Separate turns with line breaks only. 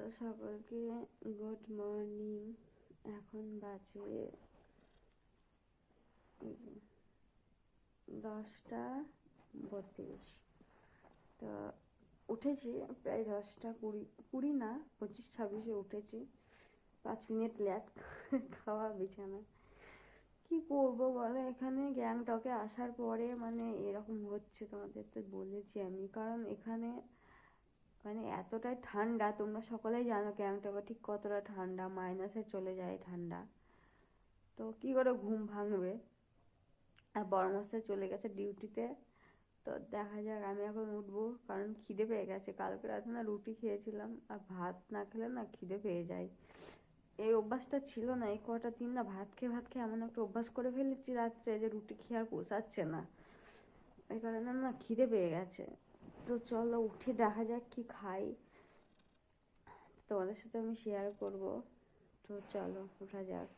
তো সকলকে good morning. এখন বাজে 10:32। তো উঠেছি প্রায় 10:20 না 25-26-এ উঠেছি। 5 মিনিট লেট খাওয়া বিছানা। কি করবো বলো, এখানে গ্যাংটকে আসার পরে মানে এরকম হচ্ছে, তোমাদের তো বলেছি আমি। কারণ এখানে মানে এতটাই ঠান্ডা, তোমরা সকলেই জানো গ্যাংটকে ঠিক কতটা ঠান্ডা, মাইনাসে চলে যায় ঠান্ডা। তো কি করে ঘুম ভাঙবে। আর বড়মশাই চলে গেছে ডিউটিতে। তো দেখা যাক, আমি এখন উঠবো কারণ খিদে পেয়ে গেছে। কালকে রাতে না রুটি খেয়েছিলাম, আর ভাত না খেলে না খিদে পেয়ে যায়। এই অভ্যাসটা ছিল না, এই কটা দিন না ভাত খেয়ে এমন একটা অভ্যাস করে ফেলেছি রাত্রে যে রুটি খেয়ে আর পোষাচ্ছে না। এই কারণে না খিদে পেয়ে গেছে। তো চলো উঠে দেখা যাক কি খাই, তোমাদের সাথে আমি শেয়ার করব। তো চলো ওঠা যাক।